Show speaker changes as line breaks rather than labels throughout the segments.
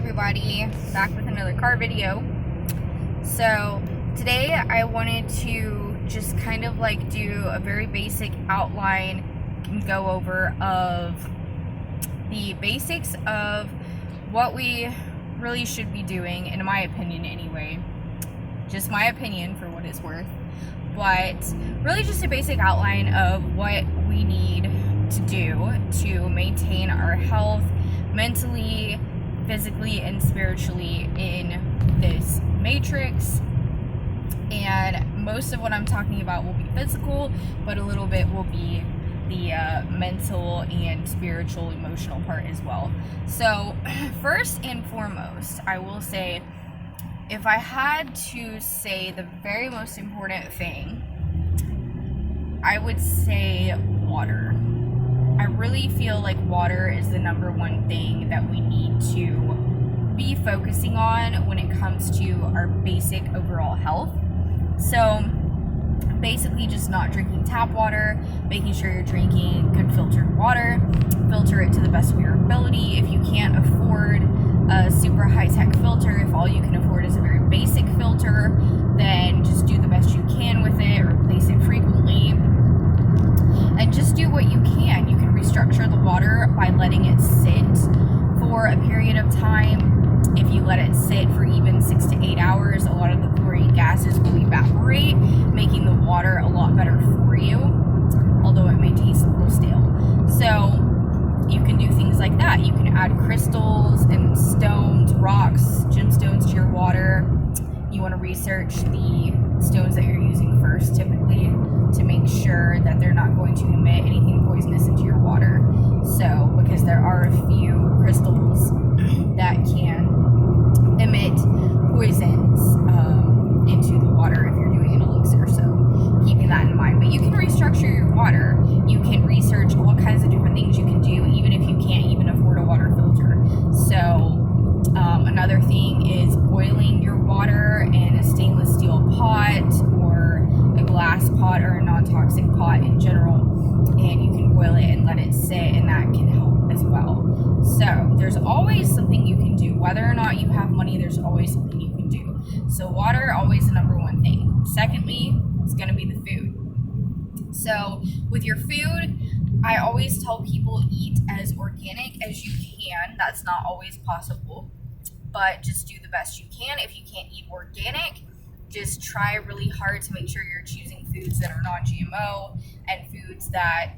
everybody, back with another car video. So today I wanted to just kind of like do a very basic outline and go over of the basics of what we really should be doing, in my opinion anyway. Just my opinion for what it's worth, but really just a basic outline of what we need to do to maintain our health mentally, physically, and spiritually in this matrix. And most of what I'm talking about will be physical, but a little bit will be the mental and spiritual, emotional part as well. So first and foremost, I will say, if I had to say the very most important thing, I would say water. I really feel like water is the number one thing that we need to be focusing on when it comes to our basic overall health. So basically just not drinking tap water, making sure you're drinking good filtered water, filter it to the best of your ability. If you can't afford a super high-tech filter, if all you can afford is a very basic filter, then just do the best you can with it, replace it frequently, and just do what you can. You can restructure the water by letting it sit for a period of time. If you let it sit for even 6 to 8 hours, a lot of the chlorine gases will evaporate, making the water a lot better for you, although it may taste a little stale. So you can do things like that. You can add crystals and stones, rocks, gemstones to your water. You want to research the stones that you're using first, typically, to make sure that they're not going to emit anything poisonous into your water. So, because there are a few crystals that can emit poisons into the water if you're doing an elixir, so keeping that in mind. But you can restructure your water. You can research all kinds of different things you can do, even if you can't even afford a water filter. So another thing is boiling your water in a stainless steel pot or a glass pot or a non-toxic pot in general, and you can boil it and let it sit, and that can help as well. So there's always something you can do. Whether or not you have money, there's always something you can do. So water, always the number one thing. Secondly, it's going to be the food. So with your food, I always tell people eat as organic as you can. That's not always possible, but just do the best you can. If you can't eat organic, just try really hard to make sure you're choosing foods that are non-GMO and foods that,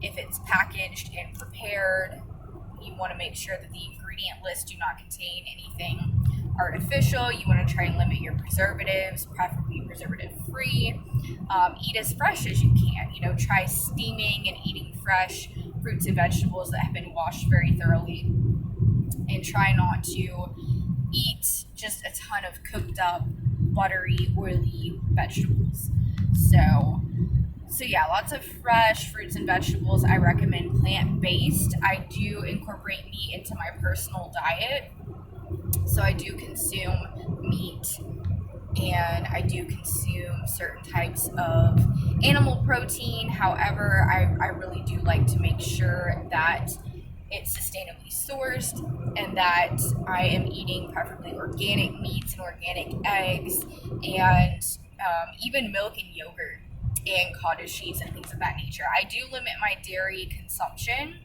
if it's packaged and prepared, you want to make sure that the ingredient lists do not contain anything artificial. You want to try and limit your preservatives, preferably preservative-free. Eat as fresh as you can. Try steaming and eating fresh fruits and vegetables that have been washed very thoroughly. And try not to eat just a ton of cooked up, buttery, oily vegetables. So yeah, lots of fresh fruits and vegetables. I recommend plant-based. I do incorporate meat into my personal diet. So I do consume meat, and I do consume certain types of animal protein. However, I really do like to make sure that it's sustainably sourced and that I am eating preferably organic meats and organic eggs, and even milk and yogurt and cottage cheese and things of that nature. I do limit my dairy consumption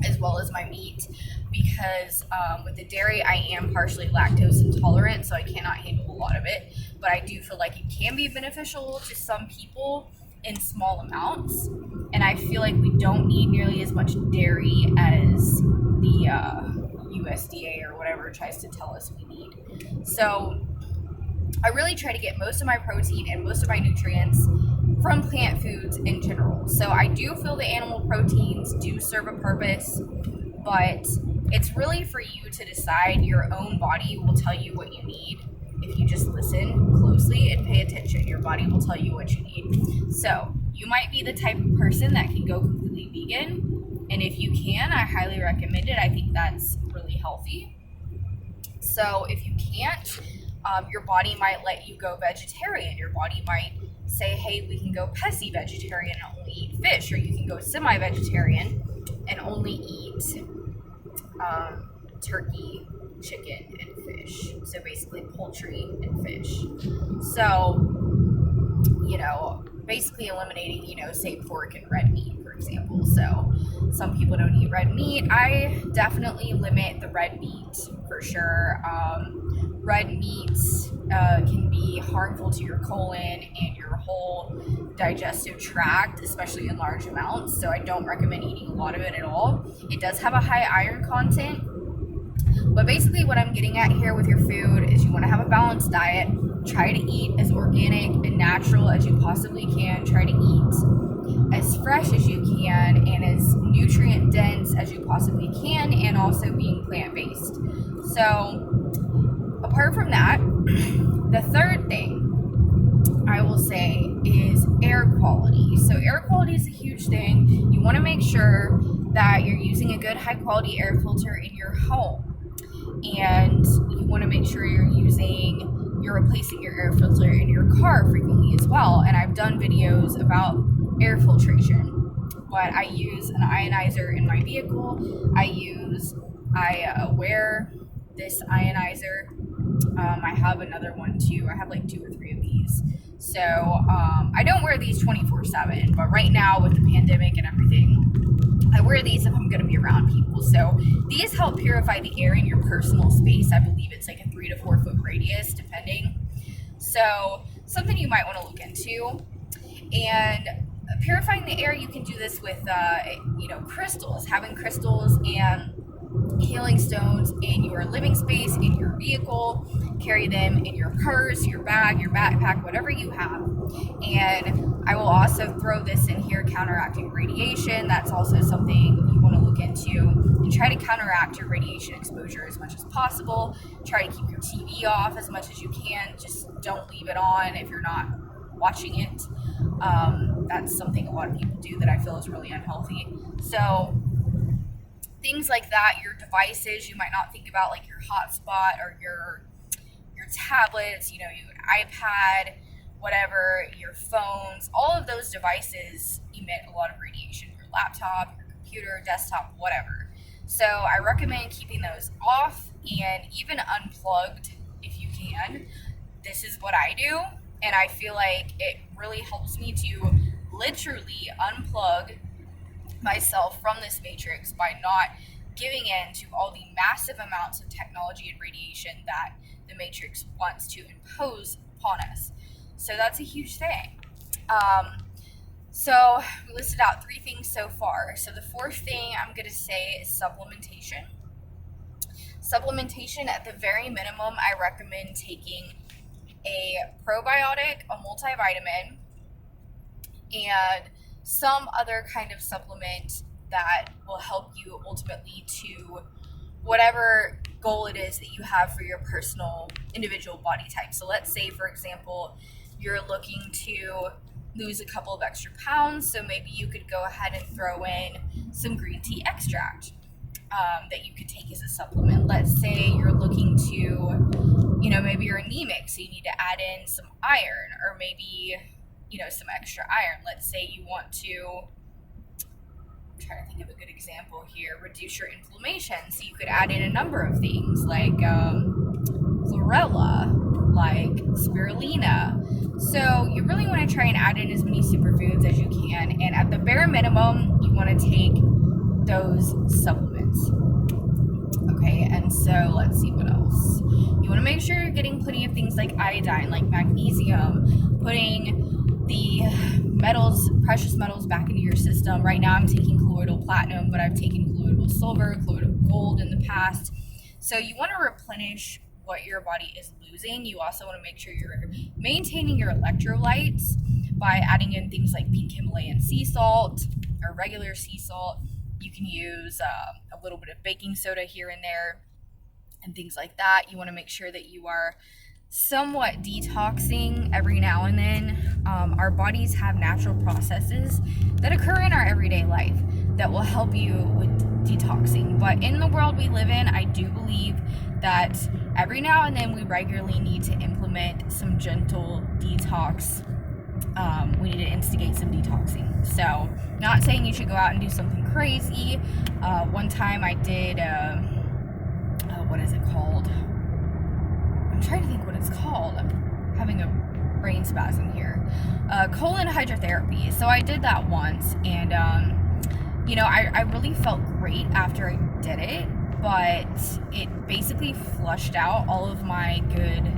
as well as my meat, because with the dairy I am partially lactose intolerant, so I cannot handle a lot of it, but I do feel like it can be beneficial to some people in small amounts, and I feel like we don't need nearly as much dairy as the USDA or whatever tries to tell us we need. So I really try to get most of my protein and most of my nutrients from plant foods in general. So I do feel the animal proteins do serve a purpose, but it's really for you to decide. Your own body will tell you what you need. If you just listen closely and pay attention, your body will tell you what you need. So you might be the type of person that can go completely vegan, and if you can, I highly recommend it. I think that's really healthy. So if you can't, your body might let you go vegetarian. Your body might say, hey, we can go pesky vegetarian and only eat fish, or you can go semi-vegetarian and only eat turkey, chicken, and fish. So basically poultry and fish. So, basically eliminating, say pork and red meat, for example. So some people don't eat red meat. I definitely limit the red meat for sure. Red meats can be harmful to your colon and your whole digestive tract, especially in large amounts. So I don't recommend eating a lot of it at all. It does have a high iron content. But basically what I'm getting at here with your food is you want to have a balanced diet. Try to eat as organic and natural as you possibly can. Try to eat as fresh as you can and as nutrient dense as you possibly can, and also being plant-based. So apart from that, the third thing I will say is air quality. So air quality is a huge thing. You want to make sure that you're using a good high quality air filter in your home. And you want to make sure you're replacing your air filter in your car frequently as well. And I've done videos about air filtration, but I use an ionizer in my vehicle. I wear this ionizer. I have another one too. I have like 2 or 3 of these. So I don't wear these 24/7, but right now with the pandemic and everything, I wear these if I'm going to be around people. So these help purify the air in your personal space. I believe it's like a 3 to 4 foot radius, depending. So something you might want to look into. And purifying the air, you can do this with, crystals. Having crystals and healing stones in your living space, in your vehicle. Carry them in your purse, your bag, your backpack, whatever you have. And I will also throw this in here, counteracting radiation. That's also something you want to look into, and try to counteract your radiation exposure as much as possible. Try to keep your TV off as much as you can. Just don't leave it on if you're not watching it. That's something a lot of people do that I feel is really unhealthy. So things like that, your devices you might not think about, like your hotspot or your tablets, your iPad, whatever, your phones, all of those devices emit a lot of radiation. Your laptop, your computer, desktop, whatever. So I recommend keeping those off and even unplugged if you can. This is what I do, and I feel like it really helps me to literally unplug myself from this matrix by not giving in to all the massive amounts of technology and radiation that the matrix wants to impose upon us. So that's a huge thing. So we listed out 3 things so far. So the 4th thing I'm going to say is supplementation. Supplementation, at the very minimum, I recommend taking a probiotic, a multivitamin, and some other kind of supplement that will help you ultimately to whatever goal it is that you have for your personal individual body type. So let's say, for example, you're looking to lose a couple of extra pounds, so maybe you could go ahead and throw in some green tea extract that you could take as a supplement. Let's say you're looking to, maybe you're anemic, so you need to add in some iron, or maybe some extra iron. Let's say you want to, I'm trying to think of a good example here, reduce your inflammation. So you could add in a number of things like chlorella, like spirulina. So you really want to try and add in as many superfoods as you can. And at the bare minimum, you want to take those supplements. Okay, and so let's see what else. You want to make sure you're getting plenty of things like iodine, like magnesium, putting the metals, precious metals back into your system. Right now I'm taking colloidal platinum, but I've taken colloidal silver, colloidal gold in the past. So you want to replenish what your body is losing. You also want to make sure you're maintaining your electrolytes by adding in things like pink Himalayan sea salt or regular sea salt. You can use a little bit of baking soda here and there and things like that. You want to make sure that you are somewhat detoxing every now and then. Our bodies have natural processes that occur in our everyday life that will help you with detoxing. But in the world we live in, I do believe that every now and then we regularly need to implement some gentle detox. We need to instigate some detoxing. So, not saying you should go out and do something crazy. One time I did what is it called? I'm trying to think what it's called. I'm having a brain spasm here. Colon hydrotherapy. So I did that once, and I really felt great after I did it, but it basically flushed out all of my good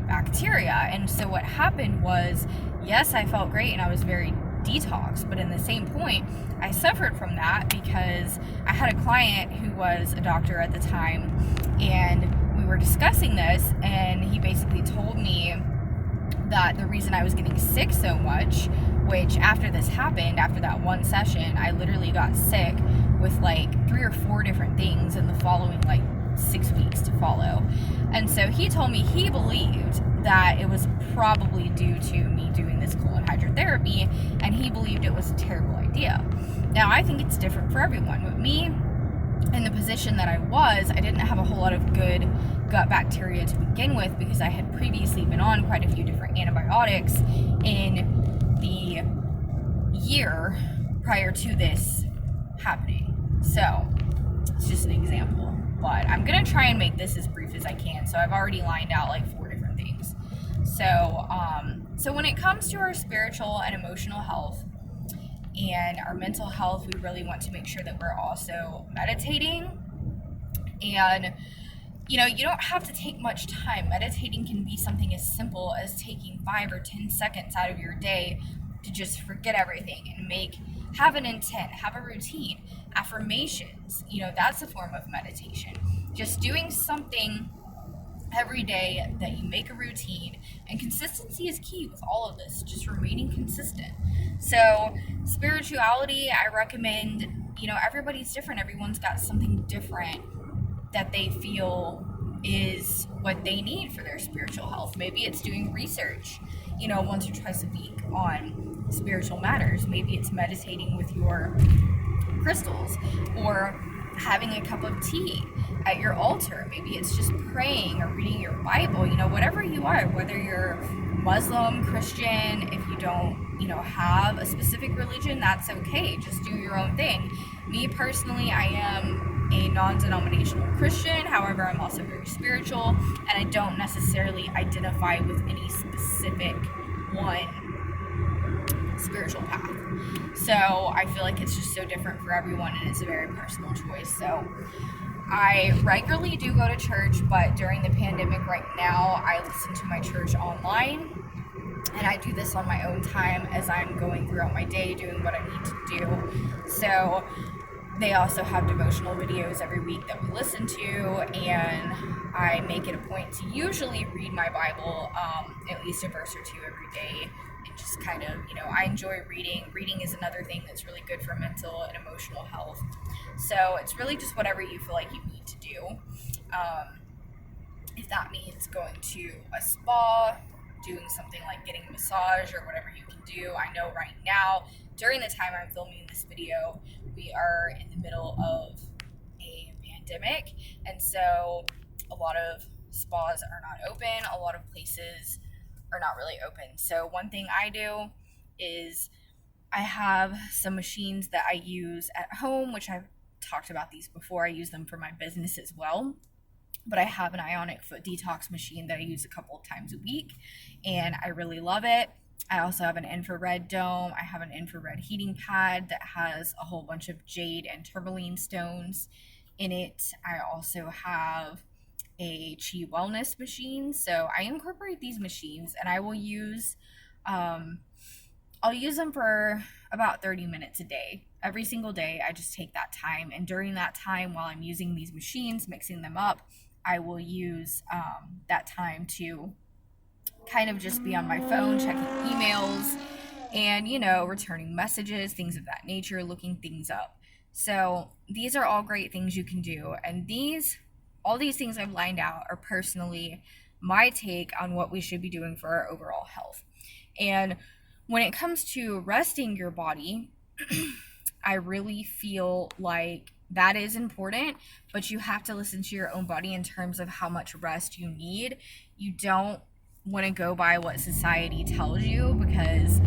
bacteria. And so what happened was, yes, I felt great and I was very detoxed, but in the same point, I suffered from that because I had a client who was a doctor at the time, and we were discussing this, and he basically told me that the reason I was getting sick so much, which after this happened, after that one session, I literally got sick with like 3 or 4 different things in the following like 6 weeks to follow. And so he told me he believed that it was probably due to me doing this colon hydrotherapy, and he believed it was a terrible idea. Now, I think it's different for everyone. With me, in the position that I was, I didn't have a whole lot of good gut bacteria to begin with because I had previously been on quite a few different antibiotics in the year prior to this happening. So, it's just an example. But I'm going to try and make this as brief as I can. So I've already lined out like 4 different things. So when it comes to our spiritual and emotional health and our mental health, we really want to make sure that we're also meditating. And, you don't have to take much time. Meditating can be something as simple as taking 5 or 10 seconds out of your day to just forget everything and have an intent, have a routine. Affirmations, that's a form of meditation. Just doing something every day that you make a routine, and consistency is key with all of this, just remaining consistent. So spirituality, I recommend, everybody's different. Everyone's got something different that they feel is what they need for their spiritual health. Maybe it's doing research, once or twice a week on spiritual matters. Maybe it's meditating with your crystals, or having a cup of tea at your altar. Maybe it's just praying or reading your Bible, whatever you are, whether you're Muslim, Christian, if you don't, have a specific religion, that's okay. Just do your own thing. Me personally, I am a non-denominational Christian. However, I'm also very spiritual, and I don't necessarily identify with any specific one spiritual path. So I feel like it's just so different for everyone, and it's a very personal choice. So I regularly do go to church, but during the pandemic right now, I listen to my church online, and I do this on my own time as I'm going throughout my day doing what I need to do. So they also have devotional videos every week that we listen to, and I make it a point to usually read my Bible at least a verse or 2 every day. And just kind of, I enjoy reading. Reading is another thing that's really good for mental and emotional health. So it's really just whatever you feel like you need to do. If that means going to a spa, doing something like getting a massage or whatever you can do. I know right now, during the time I'm filming this video, we are in the middle of a pandemic. And so a lot of spas are not open. A lot of places are not really open. So one thing I do is I have some machines that I use at home, which I've talked about these before. I use them for my business as well. But I have an ionic foot detox machine that I use a couple of times a week, and I really love it. I also have an infrared dome. I have an infrared heating pad that has a whole bunch of jade and tourmaline stones in it. I also have a chi wellness machine. So I incorporate these machines, and I will use I'll use them for about 30 minutes a day. Every single day, I just take that time, and during that time, while I'm using these machines, mixing them up, I will use that time to kind of just be on my phone, checking emails, and, returning messages, things of that nature, looking things up. So these are all great things you can do, and all these things I've lined out are personally my take on what we should be doing for our overall health. And when it comes to resting your body, I really feel like that is important, but you have to listen to your own body in terms of how much rest you need. You don't want to go by what society tells you, because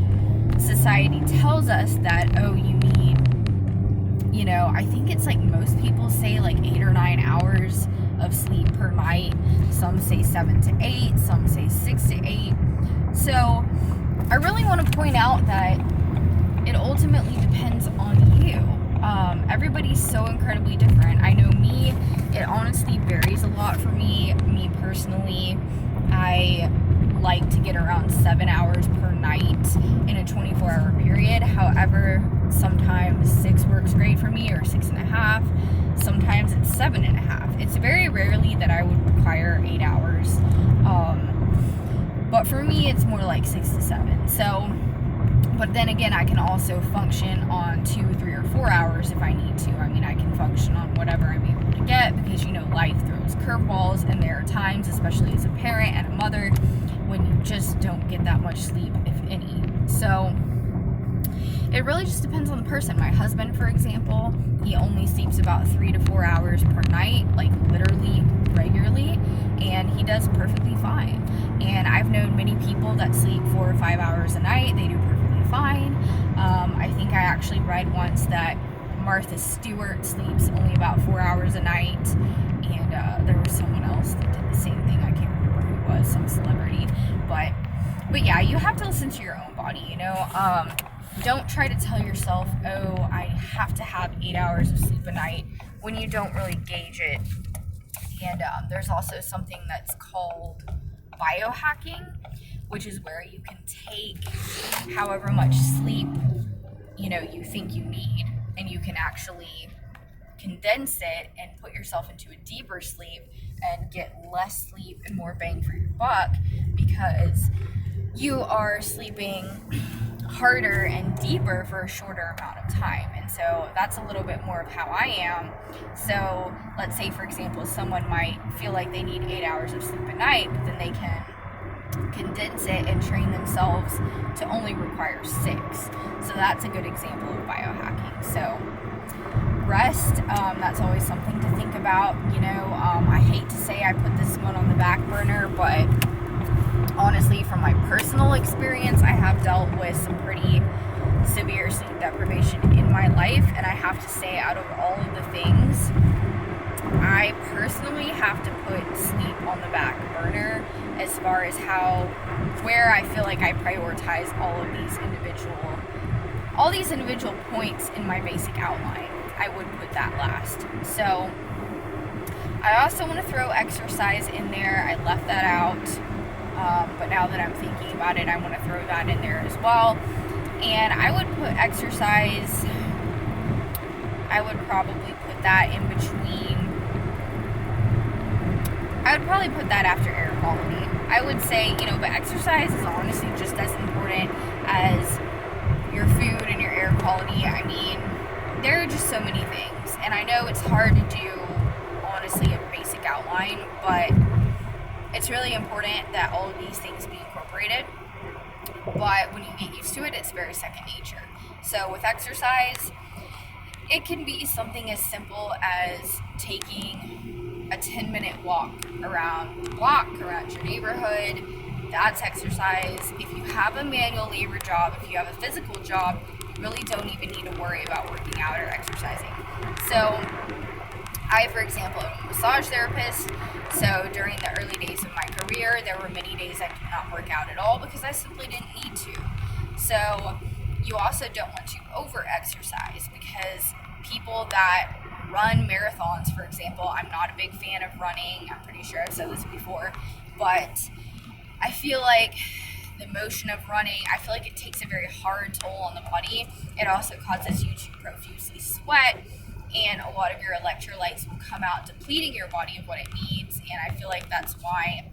society tells us that, you need, I think it's like most people say like 8 or 9 hours of sleep per night. Some say 7 to 8, some say 6 to 8. So I really want to point out that it ultimately depends on you. Everybody's so incredibly different. I know me, it honestly varies a lot for me. Me personally, I like to get around 7 hours per night in a 24-hour period. However, sometimes 6 works great for me, or 6.5. Sometimes it's 7.5. It's very rarely that I would require 8 hours. But for me, it's more like 6 to 7. So, but then again, I can also function on 2, 3, or 4 hours if I need to. I mean, I can function on whatever I'm able to get, because life throws curveballs, and there are times, especially as a parent and a mother, when you just don't get that much sleep, if any. So it really just depends on the person. My husband, for example, he only sleeps about 3 to 4 hours per night, like literally regularly, and he does perfectly fine. And I've known many people that sleep 4 or 5 hours a night. They do perfectly fine. I think I actually read once that Martha Stewart sleeps only about 4 hours a night, and there was someone else that did the same thing. I can't remember who it was, some celebrity. But yeah, you have to listen to your own body, Don't try to tell yourself, oh, I have to have 8 hours of sleep a night, when you don't really gauge it. And there's also something that's called biohacking, which is where you can take however much sleep you think you need, and you can actually condense it and put yourself into a deeper sleep and get less sleep and more bang for your buck, because you are sleeping harder and deeper for a shorter amount of time. And so that's a little bit more of how I am. So let's say, for example, someone might feel like they need 8 hours of sleep a night, but then they can condense it and train themselves to only require 6. So that's a good example of biohacking. So rest, that's always something to think about. I hate to say I put this one on the back burner, but honestly, from my personal experience, I have dealt with some pretty severe sleep deprivation in my life, and I have to say, out of all of the things, I personally have to put sleep on the back burner as far as where I feel like I prioritize all these individual points in my basic outline. I would put that last. So I also want to throw exercise in there. I left that out, but now that I'm thinking about it, I want to throw that in there as well. And I would put exercise, I would probably put that in between. I would probably put that after air quality. I would say, but exercise is honestly just as important as your food and your air quality. I mean, there are just so many things, and I know it's hard to do, honestly, a basic outline, but it's really important that all of these things be incorporated. But when you get used to it, it's very second nature. So with exercise, it can be something as simple as taking a 10-minute walk around the block, around your neighborhood. That's exercise. If you have a manual labor job, if you have a physical job, you really don't even need to worry about working out or exercising. So I, for example, am a massage therapist. So during the early days of my career, there were many days I did not work out at all because I simply didn't need to. So you also don't want to over-exercise, because people that run marathons, for example, I'm not a big fan of running. I'm pretty sure I've said this before, but I feel like the motion of running, I feel like it takes a very hard toll on the body. It also causes you to profusely sweat, and a lot of your electrolytes will come out, depleting your body of what it needs. And I feel like that's why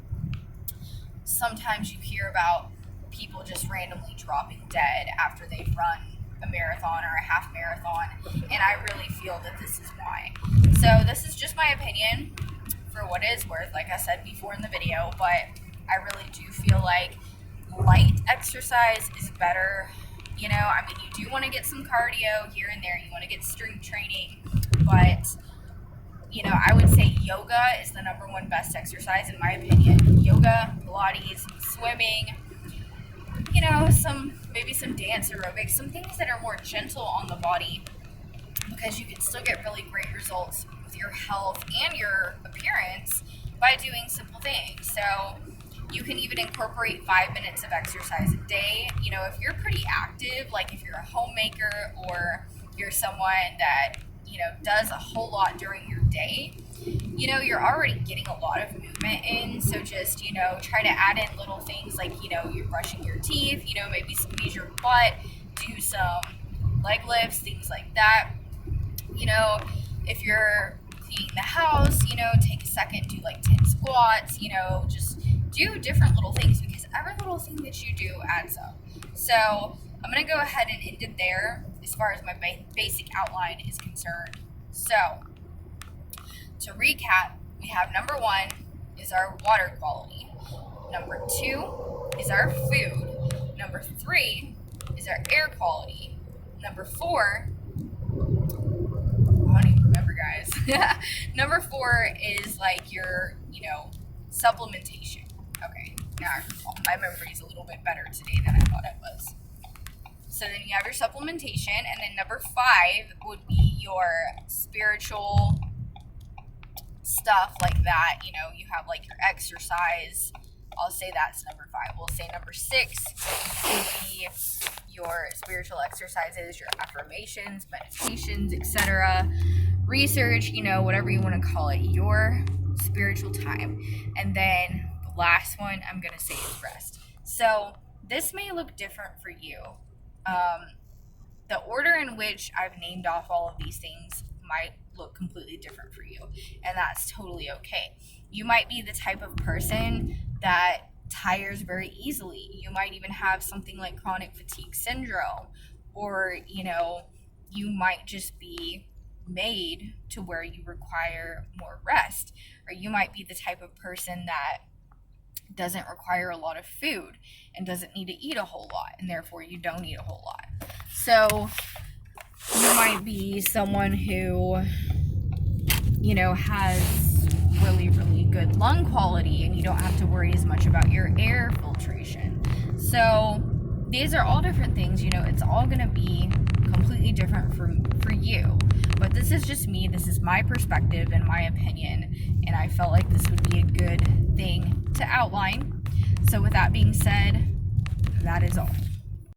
sometimes you hear about people just randomly dropping dead after they've run a marathon or a half marathon, and I really feel that this is why. So this is just my opinion for what it's worth, like I said before in the video, but I really do feel like light exercise is better. I mean, you do want to get some cardio here and there, you want to get strength training, but I would say yoga is the number one best exercise in my opinion. Yoga, Pilates, swimming, maybe some dance aerobics, some things that are more gentle on the body, because you can still get really great results with your health and your appearance by doing simple things. So you can even incorporate 5 minutes of exercise a day. You know, if you're pretty active, like if you're a homemaker or you're someone that, you know, does a whole lot during your day, you know, you're already getting a lot of movement in. So just, you know, try to add in little things like, you know, you're brushing your teeth, you know, maybe squeeze your butt, do some leg lifts, things like that. You know, if you're cleaning the house, you know, take a second, do like 10 squats, you know, just do different little things because every little thing that you do adds up. So I'm going to go ahead and end it there as far as my basic outline is concerned. So to recap, we have number 1 is our water quality. Number 2 is our food. Number 3 is our air quality. Number 4, I don't even remember, guys. Number 4 is like your, you know, supplementation. Okay, now my memory is a little bit better today than I thought it was. So then you have your supplementation, and then number 5 would be your spiritual stuff like that. You know, you have like your exercise. I'll say that's number 5. We'll say number 6 would be your spiritual exercises, your affirmations, meditations, etc. Research, you know, whatever you want to call it, your spiritual time. And then the last one I'm going to say is rest. So this may look different for you. The order in which I've named off all of these things might look completely different for you, and that's totally okay. You might be the type of person that tires very easily. You might even have something like chronic fatigue syndrome, or, you know, you might just be made to where you require more rest, or you might be the type of person that doesn't require a lot of food and doesn't need to eat a whole lot, and therefore you don't eat a whole lot. So you might be someone who, you know, has really, really good lung quality and you don't have to worry as much about your air filtration. So these are all different things, you know, it's all going to be completely different for you. But this is just me, this is my perspective and my opinion, and I felt like this would be a good thing to outline. So with that being said, that is all.